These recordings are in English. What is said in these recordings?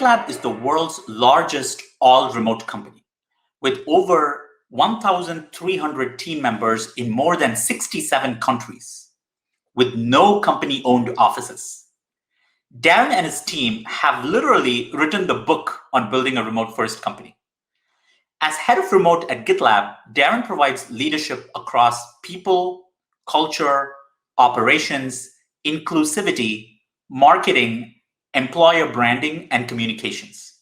GitLab is the world's largest all-remote company with over 1,300 team members in more than 67 countries, with no company-owned offices. Darren and his team have literally written the book on building a remote-first company. As head of remote at GitLab, Darren provides leadership across people, culture, operations, inclusivity, marketing, employer branding, and communications.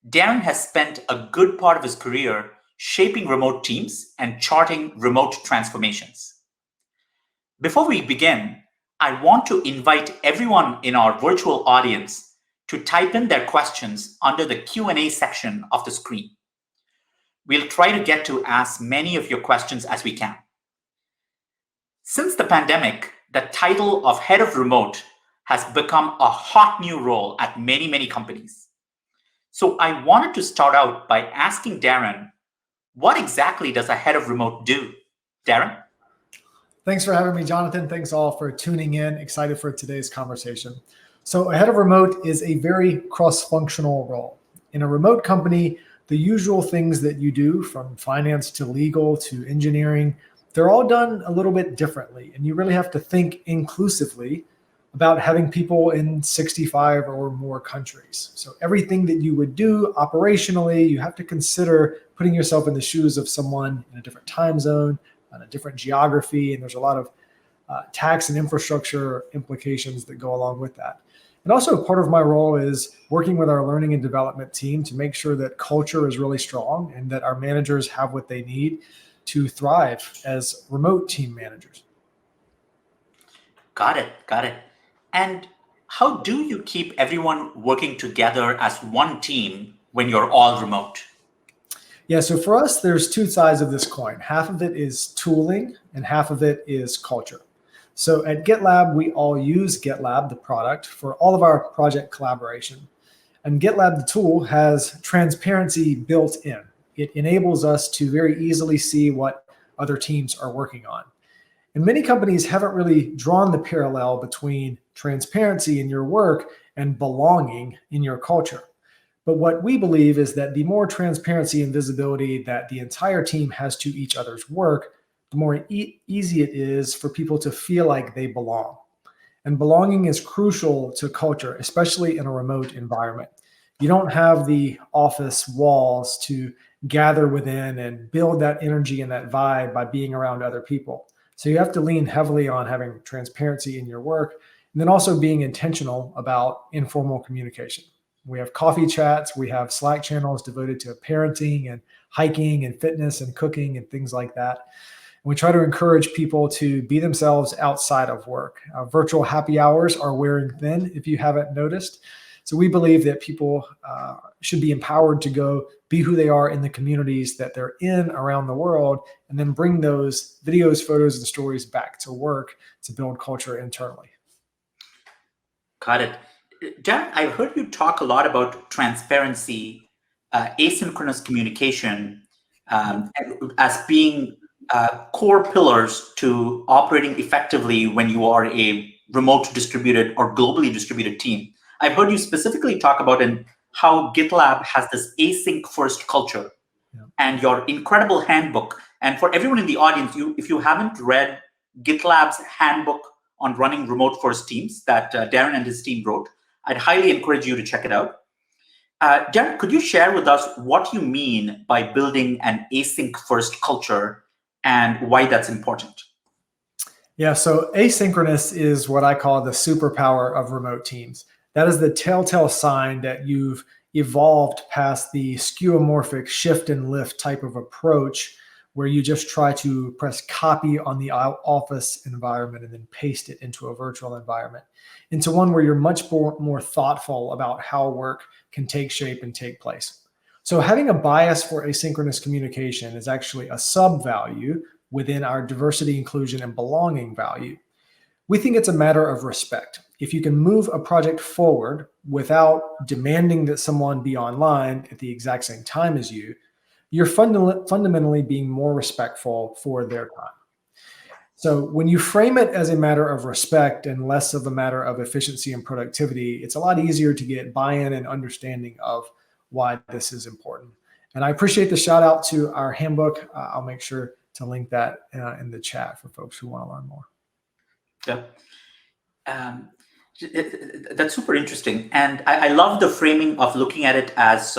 Darren has spent a good part of his career shaping remote teams and charting remote transformations. Before we begin, I want to invite everyone in our virtual audience to type in their questions under the Q&A section of the screen. We'll try to get to as many of your questions as we can. Since the pandemic, the title of head of remote has become a hot new role at many, many companies. So I wanted to start out by asking Darren, what exactly does a head of remote do? Darren? Thanks for having me, Jonathan. Thanks all for tuning in. Excited for today's conversation. So a head of remote is a very cross-functional role. In a remote company, the usual things that you do, from finance to legal to engineering, they're all done a little bit differently. And you really have to think inclusively about having people in 65 or more countries. So everything that you would do operationally, you have to consider putting yourself in the shoes of someone in a different time zone, on a different geography, and there's a lot of tax and infrastructure implications that go along with that. And also part of my role is working with our learning and development team to make sure that culture is really strong and that our managers have what they need to thrive as remote team managers. Got it. And how do you keep everyone working together as one team when you're all remote? Yeah, so for us, there's two sides of this coin. Half of it is tooling and half of it is culture. So at GitLab, we all use GitLab, the product, for all of our project collaboration. And GitLab, the tool, has transparency built in. It enables us to very easily see what other teams are working on. And many companies haven't really drawn the parallel between transparency in your work and belonging in your culture. But what we believe is that the more transparency and visibility that the entire team has to each other's work, the more easy it is for people to feel like they belong. And belonging is crucial to culture, especially in a remote environment. You don't have the office walls to gather within and build that energy and that vibe by being around other people. So you have to lean heavily on having transparency in your work, and then also being intentional about informal communication. We have coffee chats, we have Slack channels devoted to parenting and hiking and fitness and cooking and things like that. And we try to encourage people to be themselves outside of work. Virtual happy hours are wearing thin, if you haven't noticed. So we believe that people should be empowered to go be who they are in the communities that they're in around the world, and then bring those videos, photos, and stories back to work to build culture internally. Got it. Darren, I've heard you talk a lot about transparency, asynchronous communication, as being core pillars to operating effectively when you are a remote distributed or globally distributed team. I've heard you specifically talk about how GitLab has this async first culture, and your incredible handbook. And for everyone in the audience, if you haven't read GitLab's handbook on running remote first teams that Darren and his team wrote, I'd highly encourage you to check it out. Darren, could you share with us what you mean by building an async first culture and why that's important? Yeah, so asynchronous is what I call the superpower of remote teams. That is the telltale sign that you've evolved past the skeuomorphic shift and lift type of approach where you just try to press copy on the office environment and then paste it into a virtual environment, into one where you're much more thoughtful about how work can take shape and take place. So having a bias for asynchronous communication is actually a sub-value within our diversity, inclusion, and belonging value. We think it's a matter of respect. If you can move a project forward without demanding that someone be online at the exact same time as you, you're fundamentally being more respectful for their time. So when you frame it as a matter of respect and less of a matter of efficiency and productivity, it's a lot easier to get buy-in and understanding of why this is important. And I appreciate the shout out to our handbook. I'll make sure to link that in the chat for folks who want to learn more. Yeah. That's super interesting. And I love the framing of looking at it as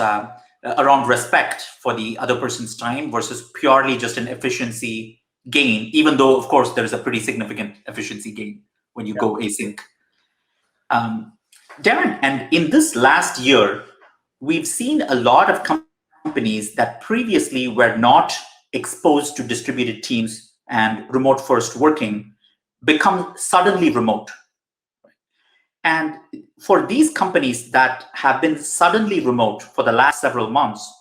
around respect for the other person's time versus purely just an efficiency gain, even though, of course, there's a pretty significant efficiency gain when you go async. Darren, and in this last year, we've seen a lot of companies that previously were not exposed to distributed teams and remote first working become suddenly remote. And for these companies that have been suddenly remote for the last several months,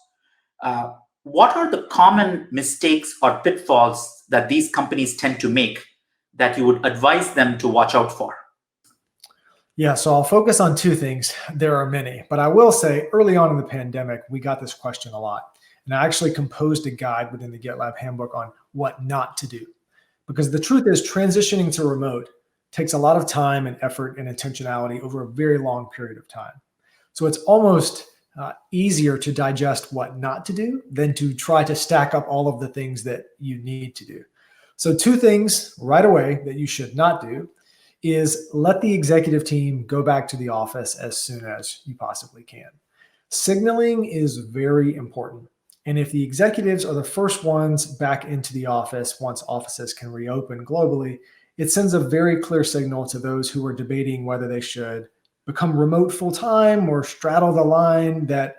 what are the common mistakes or pitfalls that these companies tend to make that you would advise them to watch out for? Yeah, so I'll focus on two things. There are many, but I will say early on in the pandemic, we got this question a lot. And I actually composed a guide within the GitLab handbook on what not to do. Because the truth is, transitioning to remote takes a lot of time and effort and intentionality over a very long period of time. So it's almost easier to digest what not to do than to try to stack up all of the things that you need to do. So two things right away that you should not do is let the executive team go back to the office as soon as you possibly can. Signaling is very important. And if the executives are the first ones back into the office once offices can reopen globally, it sends a very clear signal to those who are debating whether they should become remote full-time or straddle the line that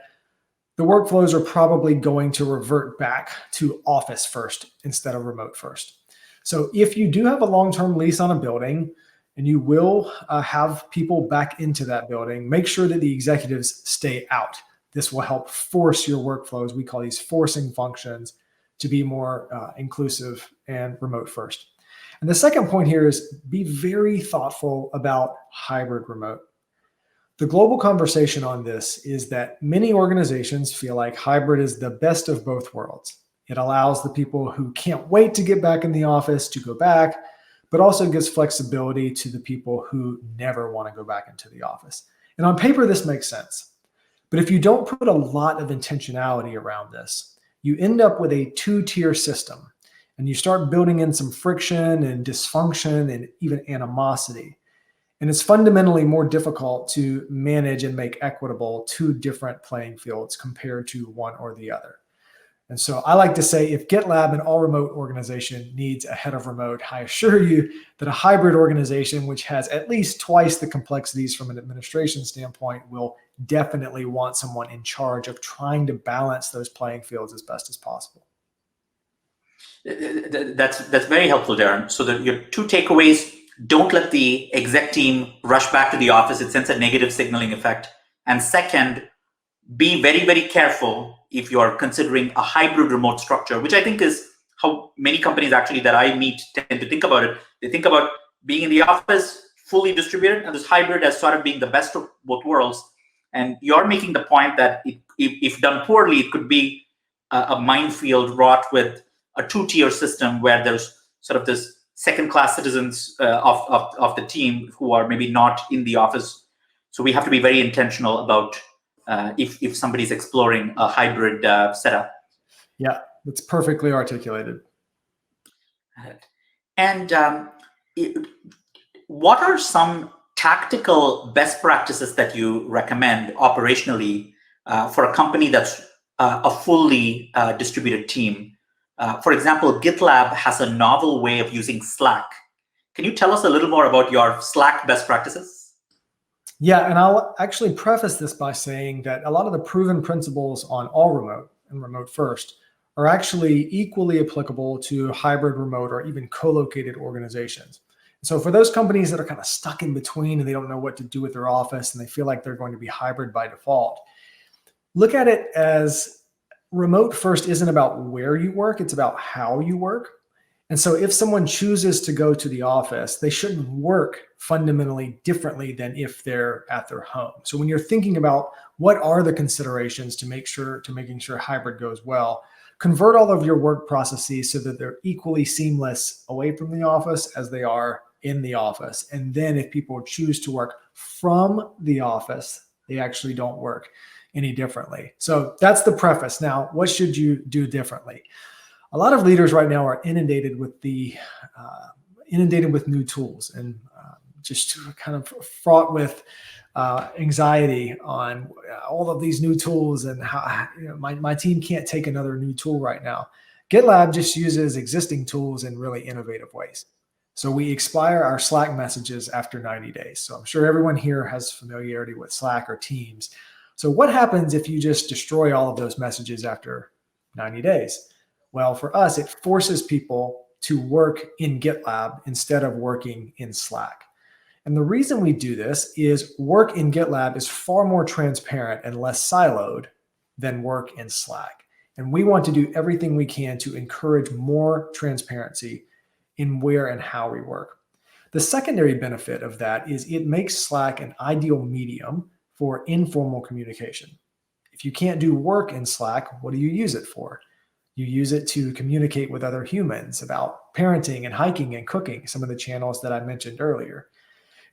the workflows are probably going to revert back to office first instead of remote first. So if you do have a long-term lease on a building and you will have people back into that building, make sure that the executives stay out. This will help force your workflows. We call these forcing functions to be more inclusive and remote first. And the second point here is be very thoughtful about hybrid remote. The global conversation on this is that many organizations feel like hybrid is the best of both worlds. It allows the people who can't wait to get back in the office to go back, but also gives flexibility to the people who never want to go back into the office. And on paper, this makes sense. But if you don't put a lot of intentionality around this, you end up with a two-tier system. And you start building in some friction and dysfunction and even animosity. And it's fundamentally more difficult to manage and make equitable two different playing fields compared to one or the other. And so I like to say, if GitLab, an all remote organization, needs a head of remote, I assure you that a hybrid organization, which has at least twice the complexities from an administration standpoint, will definitely want someone in charge of trying to balance those playing fields as best as possible. That's very helpful, Darren. So your two takeaways: don't let the exec team rush back to the office. It sends a negative signaling effect. And second, be very, very careful if you're considering a hybrid remote structure, which I think is how many companies actually that I meet tend to think about it. They think about being in the office, fully distributed, and this hybrid as sort of being the best of both worlds. And you're making the point that if done poorly, it could be a minefield wrought with a two-tier system where there's sort of this second-class citizens of the team who are maybe not in the office. So we have to be very intentional about if somebody's exploring a hybrid setup. Yeah, that's perfectly articulated. And what are some tactical best practices that you recommend operationally for a company that's a fully distributed team? For example, GitLab has a novel way of using Slack. Can you tell us a little more about your Slack best practices? Yeah, and I'll actually preface this by saying that a lot of the proven principles on all remote and remote first are actually equally applicable to hybrid remote or even co-located organizations. So for those companies that are kind of stuck in between and they don't know what to do with their office and they feel like they're going to be hybrid by default, look at it as remote first isn't about where you work, it's about how you work. And so if someone chooses to go to the office, they shouldn't work fundamentally differently than if they're at their home. So when you're thinking about what are the considerations to making sure hybrid goes well, convert all of your work processes so that they're equally seamless away from the office as they are in the office. And then if people choose to work from the office, they actually don't work any differently. So that's the preface. Now, what should you do differently? A lot of leaders right now are inundated with new tools and just kind of fraught with anxiety on all of these new tools and how my team can't take another new tool right now. GitLab just uses existing tools in really innovative ways. So we expire our Slack messages after 90 days. So I'm sure everyone here has familiarity with Slack or Teams. So what happens if you just destroy all of those messages after 90 days? Well, for us, it forces people to work in GitLab instead of working in Slack. And the reason we do this is work in GitLab is far more transparent and less siloed than work in Slack. And we want to do everything we can to encourage more transparency in where and how we work. The secondary benefit of that is it makes Slack an ideal medium for informal communication. If you can't do work in Slack, what do you use it for? You use it to communicate with other humans about parenting and hiking and cooking, some of the channels that I mentioned earlier.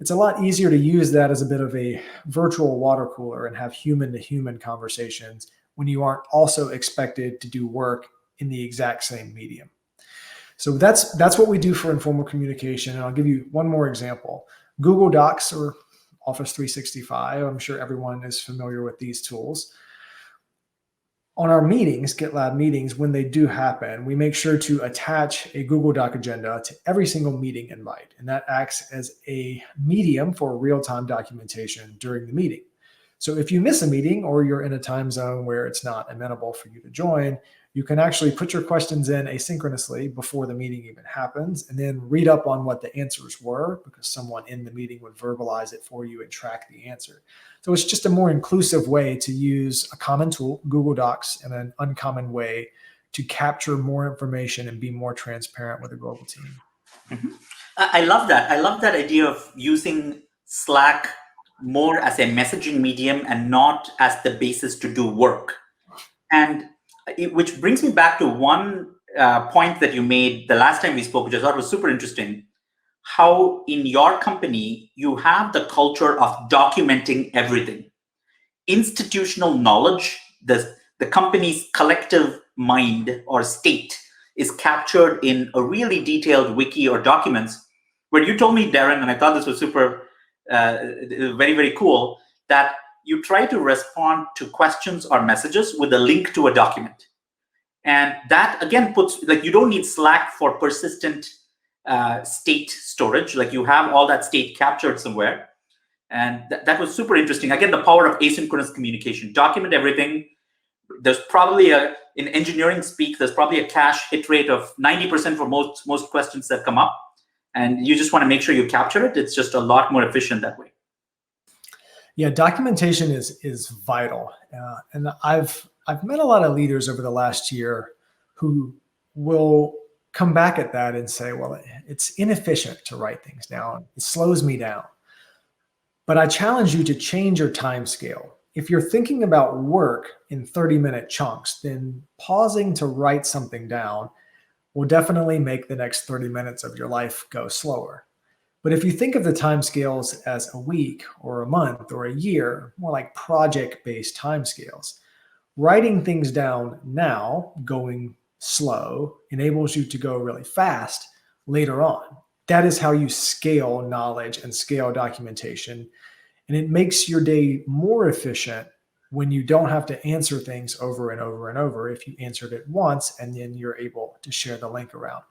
It's a lot easier to use that as a bit of a virtual water cooler and have human-to-human conversations when you aren't also expected to do work in the exact same medium. So that's what we do for informal communication. And I'll give you one more example. Google Docs or Office 365. I'm sure everyone is familiar with these tools. On our meetings, GitLab meetings, when they do happen, we make sure to attach a Google Doc agenda to every single meeting invite. And that acts as a medium for real-time documentation during the meeting. So if you miss a meeting or you're in a time zone where it's not amenable for you to join, you can actually put your questions in asynchronously before the meeting even happens, and then read up on what the answers were because someone in the meeting would verbalize it for you and track the answer. So it's just a more inclusive way to use a common tool, Google Docs, in an uncommon way to capture more information and be more transparent with a global team. Mm-hmm. I love that. I love that idea of using Slack more as a messaging medium and not as the basis to do work. And which brings me back to one point that you made the last time we spoke, which I thought was super interesting. How in your company, you have the culture of documenting everything. Institutional knowledge, the company's collective mind or state is captured in a really detailed wiki or documents, where you told me, Darren, and I thought this was super, very, very cool, that you try to respond to questions or messages with a link to a document. And that, again, puts, like, you don't need Slack for persistent state storage. Like, you have all that state captured somewhere. And that was super interesting. Again, the power of asynchronous communication. Document everything. There's probably in engineering speak, there's probably a cache hit rate of 90% for most questions that come up. And you just want to make sure you capture it. It's just a lot more efficient that way. Yeah, documentation is vital. And I've met a lot of leaders over the last year who will come back at that and say, well, it's inefficient to write things down. It slows me down. But I challenge you to change your time scale. If you're thinking about work in 30-minute chunks, then pausing to write something down will definitely make the next 30 minutes of your life go slower. But if you think of the timescales as a week or a month or a year, more like project-based timescales, writing things down now, going slow, enables you to go really fast later on. That is how you scale knowledge and scale documentation. And it makes your day more efficient when you don't have to answer things over and over and over if you answered it once and then you're able to share the link around.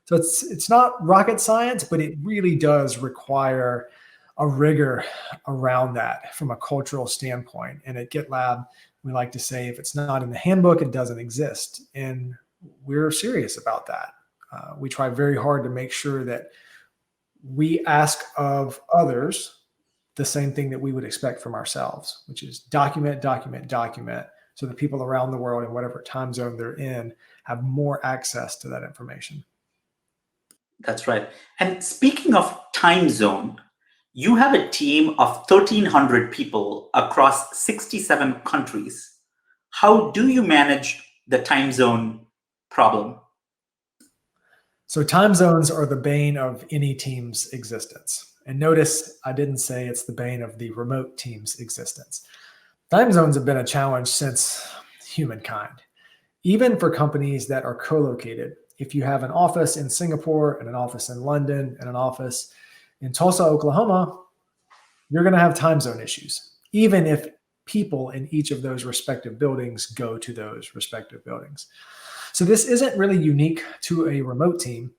So it's not rocket science, but it really does require a rigor around that from a cultural standpoint. And at GitLab, we like to say, if it's not in the handbook, it doesn't exist. And we're serious about that. We try very hard to make sure that we ask of others the same thing that we would expect from ourselves, which is document, document, document, so that people around the world in whatever time zone they're in have more access to that information. That's right. And speaking of time zone, you have a team of 1,300 people across 67 countries. How do you manage the time zone problem? So time zones are the bane of any team's existence. And notice I didn't say it's the bane of the remote team's existence. Time zones have been a challenge since humankind. Even for companies that are co-located, if you have an office in Singapore and an office in London and an office in Tulsa, Oklahoma, you're going to have time zone issues, even if people in each of those respective buildings go to those respective buildings. So this isn't really unique to a remote team.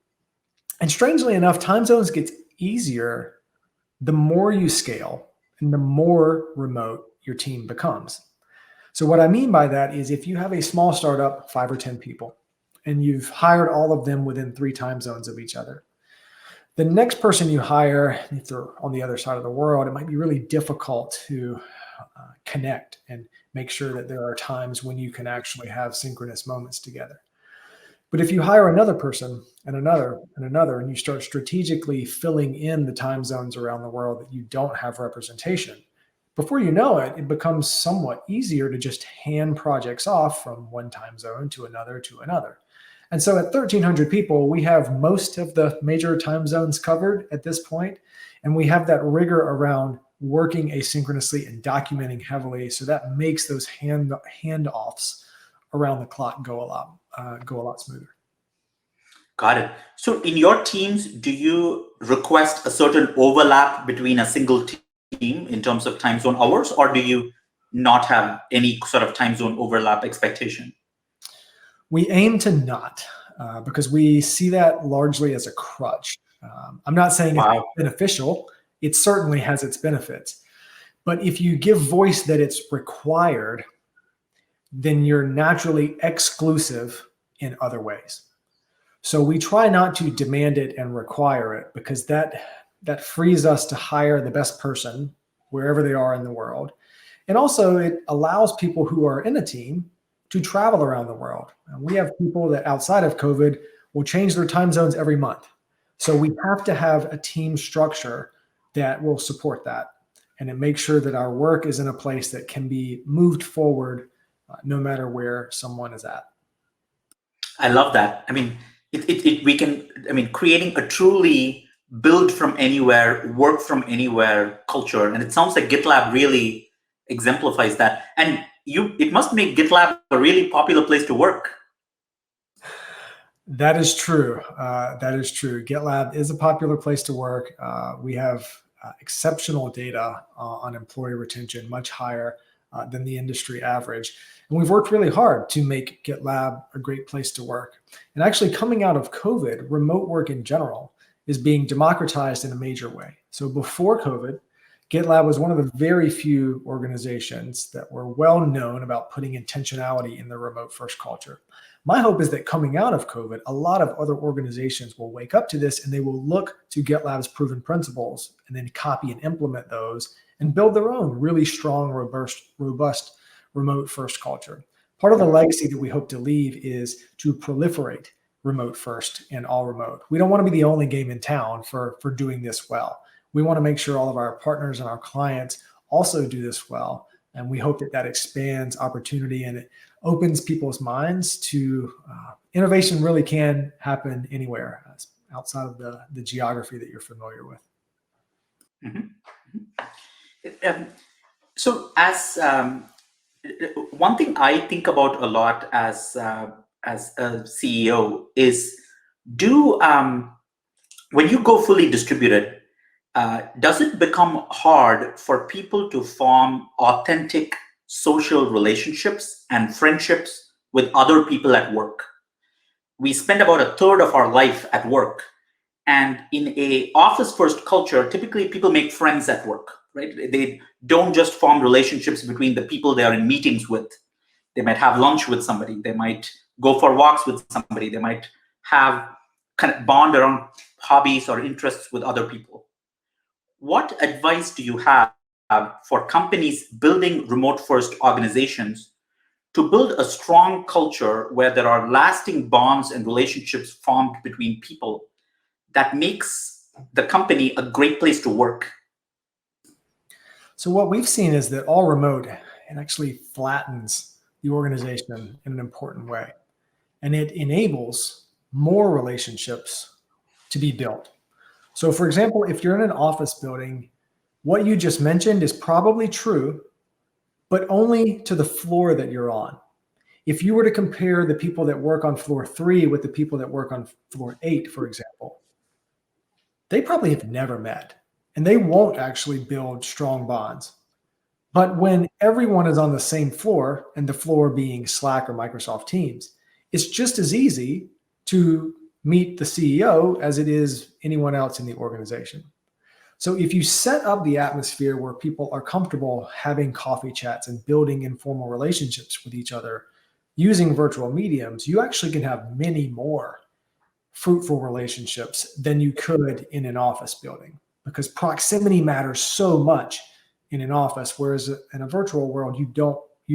And strangely enough, time zones get easier the more you scale and the more remote your team becomes. So what I mean by that is if you have a small startup, 5 or 10 people, and you've hired all of them within 3 time zones of each other, the next person you hire, if they're on the other side of the world, it might be really difficult to connect and make sure that there are times when you can actually have synchronous moments together. But if you hire another person and another and another, and you start strategically filling in the time zones around the world that you don't have representation, before you know it, it becomes somewhat easier to just hand projects off from one time zone to another to another. And so at 1,300 people, we have most of the major time zones covered at this point, and we have that rigor around working asynchronously and documenting heavily. So that makes those handoffs around the clock go a lot smoother. Got it. So in your teams, do you request a certain overlap between a single team in terms of time zone hours, or do you not have any sort of time zone overlap expectation? We aim to not, because we see that largely as a crutch. I'm not saying it's beneficial. It certainly has its benefits. But if you give voice that it's required, then you're naturally exclusive in other ways. So we try not to demand it and require it, because that frees us to hire the best person wherever they are in the world. And also it allows people who are in a team to travel around the world. And we have people that outside of COVID will change their time zones every month. So we have to have a team structure that will support that. And it makes sure that our work is in a place that can be moved forward no matter where someone is at. I love that. I mean, creating a truly build from anywhere, work from anywhere culture. And it sounds like GitLab really exemplifies that. And it must make GitLab a really popular place to work. That is true. That is true. GitLab is a popular place to work. We have exceptional data on employee retention, much higher than the industry average. And we've worked really hard to make GitLab a great place to work. And actually coming out of COVID, remote work in general is being democratized in a major way. So before COVID, GitLab was one of the very few organizations that were well known about putting intentionality in the remote first culture. My hope is that coming out of COVID, a lot of other organizations will wake up to this and they will look to GitLab's proven principles and then copy and implement those and build their own really strong, robust remote first culture. Part of the legacy that we hope to leave is to proliferate remote first and all remote. We don't want to be the only game in town for doing this well. We want to make sure all of our partners and our clients also do this well. And we hope that that expands opportunity and it opens people's minds to innovation really can happen anywhere outside of the geography that you're familiar with. Mm-hmm. So as one thing I think about a lot as a CEO is when you go fully distributed, does it become hard for people to form authentic social relationships and friendships with other people at work? We spend about a third of our life at work. And in a office-first culture, typically people make friends at work, right? They don't just form relationships between the people they are in meetings with. They might have lunch with somebody. They might go for walks with somebody. They might have kind of bond around hobbies or interests with other people. What advice do you have for companies building remote-first organizations to build a strong culture where there are lasting bonds and relationships formed between people that makes the company a great place to work? So what we've seen is that all remote, it actually flattens the organization in an important way. and it enables more relationships to be built. So for example, if you're in an office building, what you just mentioned is probably true, but only to the floor that you're on. If you were to compare the people that work on floor 3 with the people that work on floor 8, for example, they probably have never met, and they won't actually build strong bonds. But when everyone is on the same floor, and the floor being Slack or Microsoft Teams, it's just as easy to meet the CEO as it is anyone else in the organization. So if you set up the atmosphere where people are comfortable having coffee chats and building informal relationships with each other using virtual mediums, you actually can have many more fruitful relationships than you could in an office building, because proximity matters so much in an office, whereas in a virtual world, you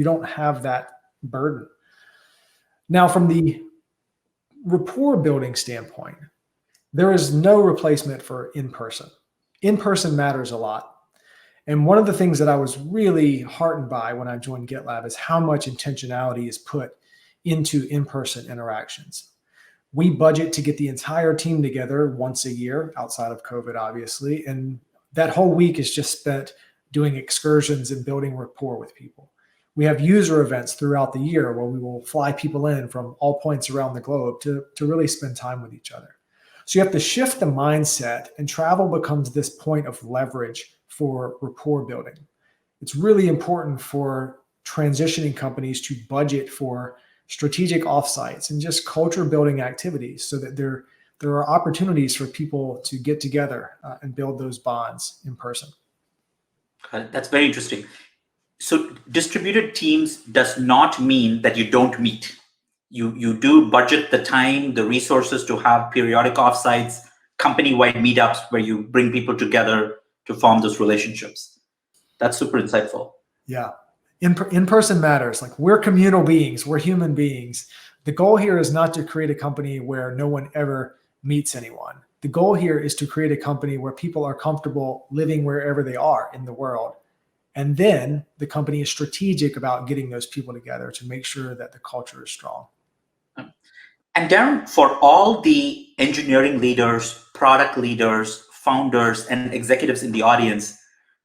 don't have that burden. Now, from the rapport building standpoint, there is no replacement for in-person. In-person matters a lot. And one of the things that I was really heartened by when I joined GitLab is how much intentionality is put into in-person interactions. We budget to get the entire team together once a year, outside of COVID, obviously. And that whole week is just spent doing excursions and building rapport with people. We have user events throughout the year where we will fly people in from all points around the globe to really spend time with each other. So you have to shift the mindset, and travel becomes this point of leverage for rapport building. It's really important for transitioning companies to budget for strategic offsites and just culture building activities, so that there are opportunities for people to get together and build those bonds in person. That's very interesting. So distributed teams does not mean that you don't meet. You do budget the time, the resources to have periodic offsites, company-wide meetups where you bring people together to form those relationships. That's super insightful. Yeah. In-person matters. Like, we're communal beings, we're human beings. The goal here is not to create a company where no one ever meets anyone. The goal here is to create a company where people are comfortable living wherever they are in the world. And then the company is strategic about getting those people together to make sure that the culture is strong. And Darren, for all the engineering leaders, product leaders, founders, and executives in the audience,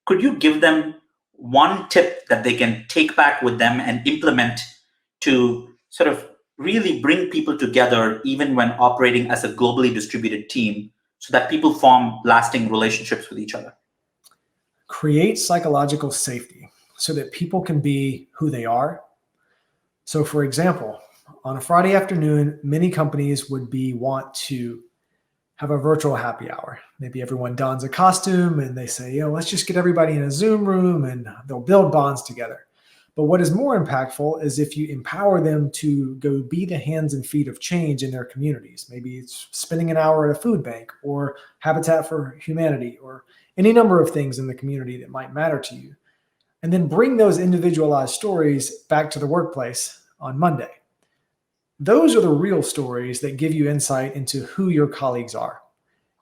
could you give them one tip that they can take back with them and implement to sort of really bring people together, even when operating as a globally distributed team, so that people form lasting relationships with each other? Create psychological safety so that people can be who they are. So for example, on a Friday afternoon, many companies would want to have a virtual happy hour. Maybe everyone dons a costume and they say, let's just get everybody in a Zoom room and they'll build bonds together. But what is more impactful is if you empower them to go be the hands and feet of change in their communities. Maybe it's spending an hour at a food bank or Habitat for Humanity or any number of things in the community that might matter to you. And then bring those individualized stories back to the workplace on Monday. Those are the real stories that give you insight into who your colleagues are.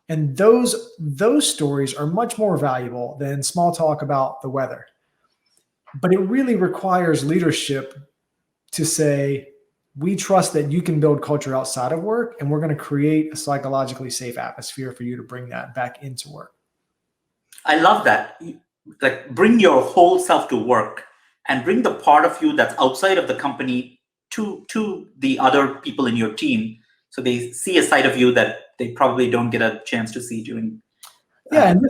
And those stories are much more valuable than small talk about the weather. But it really requires leadership to say, we trust that you can build culture outside of work, and we're going to create a psychologically safe atmosphere for you to bring that back into work. I love that. Like, bring your whole self to work and bring the part of you that's outside of the company to the other people in your team, so they see a side of you that they probably don't get a chance to see during. And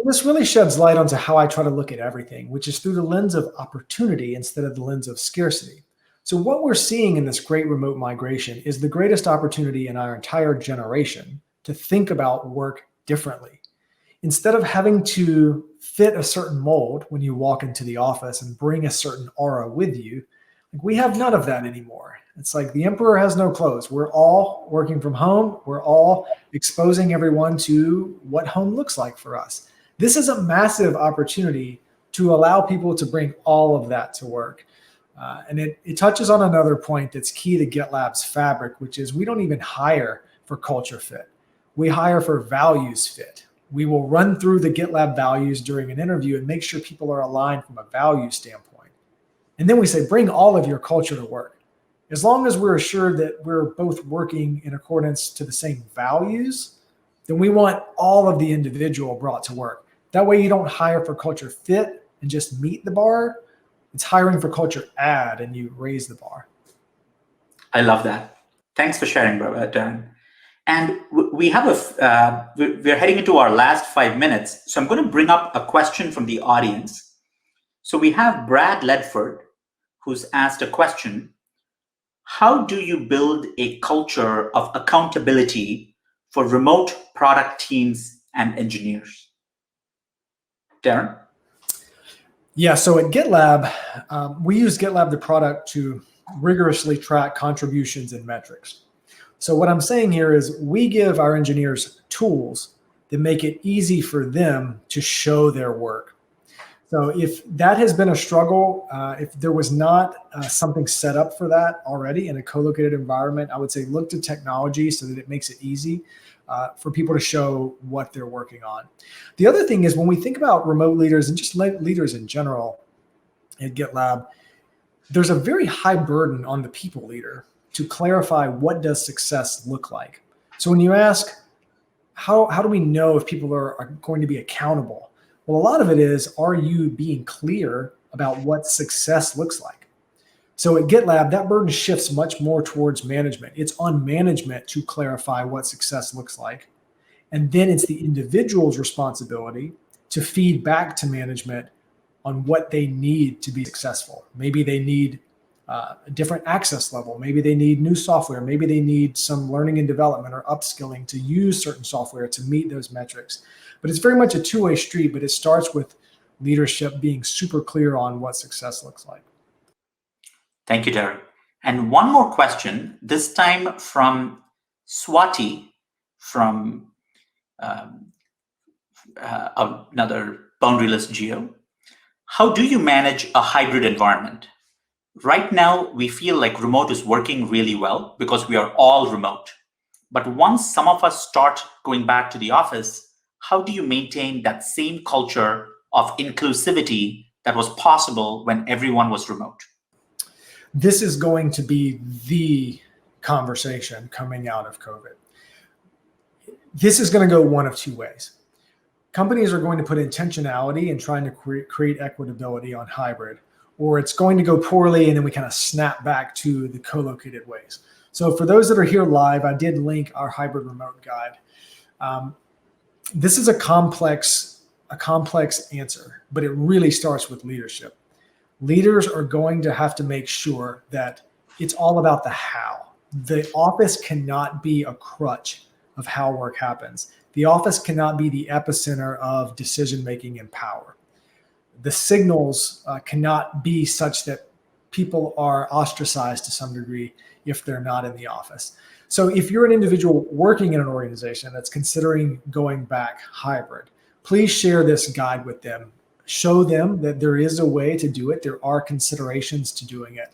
this really sheds light onto how I try to look at everything, which is through the lens of opportunity instead of the lens of scarcity. So what we're seeing in this great remote migration is the greatest opportunity in our entire generation to think about work differently. Instead of having to fit a certain mold when you walk into the office and bring a certain aura with you, we have none of that anymore. It's like the emperor has no clothes. We're all working from home. We're all exposing everyone to what home looks like for us. This is a massive opportunity to allow people to bring all of that to work. And it touches on another point that's key to GitLab's fabric, which is we don't even hire for culture fit. We hire for values fit. We will run through the GitLab values during an interview and make sure people are aligned from a value standpoint. And then we say, bring all of your culture to work. As long as we're assured that we're both working in accordance to the same values, then we want all of the individual brought to work. That way you don't hire for culture fit and just meet the bar. It's hiring for culture add and you raise the bar. I love that. Thanks for sharing, Darren. And we have we're heading into our last 5 minutes. So I'm going to bring up a question from the audience. So we have Brad Ledford, who's asked a question. How do you build a culture of accountability for remote product teams and engineers? Darren? Yeah, so at GitLab, we use GitLab, the product, to rigorously track contributions and metrics. So what I'm saying here is we give our engineers tools that make it easy for them to show their work. So if that has been a struggle, if there was not something set up for that already in a co-located environment, I would say look to technology so that it makes it easy for people to show what they're working on. The other thing is when we think about remote leaders and just leaders in general at GitLab, there's a very high burden on the people leader to clarify what does success look like. So when you ask, how do we know if people are going to be accountable? Well, a lot of it is, are you being clear about what success looks like? So at GitLab, that burden shifts much more towards management. It's on management to clarify what success looks like. And then it's the individual's responsibility to feed back to management on what they need to be successful. Maybe they need a different access level. Maybe they need new software. Maybe they need some learning and development or upskilling to use certain software to meet those metrics. But it's very much a two-way street, but it starts with leadership being super clear on what success looks like. Thank you, Darren. And one more question, this time from Swati from another Boundaryless geo. How do you manage a hybrid environment? Right now, we feel like remote is working really well because we are all remote. But once some of us start going back to the office, how do you maintain that same culture of inclusivity that was possible when everyone was remote? This is going to be the conversation coming out of COVID. This is going to go one of two ways. Companies are going to put intentionality in trying to create equitability on hybrid, or it's going to go poorly and then we kind of snap back to the co-located ways. So for those that are here live, I did link our hybrid remote guide. This is a complex answer, but it really starts with leadership. Leaders are going to have to make sure that it's all about the how. The office cannot be a crutch of how work happens. The office cannot be the epicenter of decision-making and power. The signals cannot be such that people are ostracized to some degree if they're not in the office. So if you're an individual working in an organization that's considering going back hybrid, please share this guide with them. Show them that there is a way to do it. There are considerations to doing it.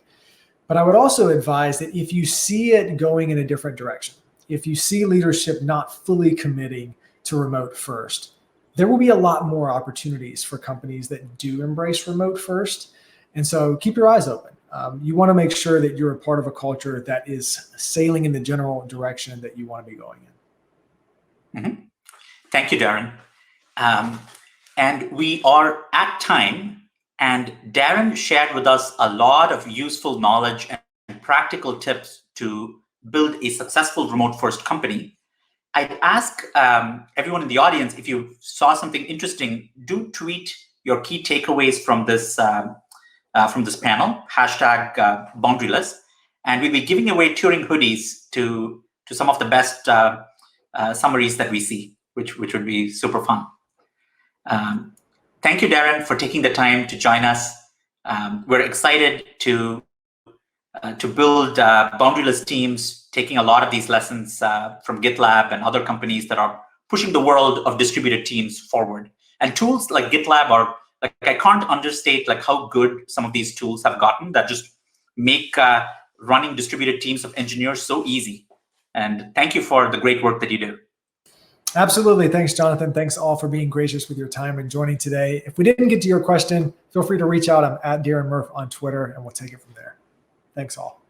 But I would also advise that if you see it going in a different direction, if you see leadership not fully committing to remote first, there will be a lot more opportunities for companies that do embrace remote first. And so keep your eyes open. You want to make sure that you're a part of a culture that is sailing in the general direction that you want to be going in. Mm-hmm. Thank you, Darren. And we are at time, and Darren shared with us a lot of useful knowledge and practical tips to build a successful remote-first company. I'd ask everyone in the audience, if you saw something interesting, do tweet your key takeaways from this panel, #Boundaryless, and we'll be giving away Turing hoodies to some of the best summaries that we see, which would be super fun. Thank you, Darren, for taking the time to join us. We're excited to build boundaryless teams, taking a lot of these lessons from GitLab and other companies that are pushing the world of distributed teams forward. And tools like GitLab are, like, I can't understate like how good some of these tools have gotten that just make running distributed teams of engineers so easy. And thank you for the great work that you do. Absolutely. Thanks, Jonathan. Thanks all for being gracious with your time and joining today. If we didn't get to your question, feel free to reach out. I'm at Darren Murph on Twitter, and we'll take it from there. Thanks all.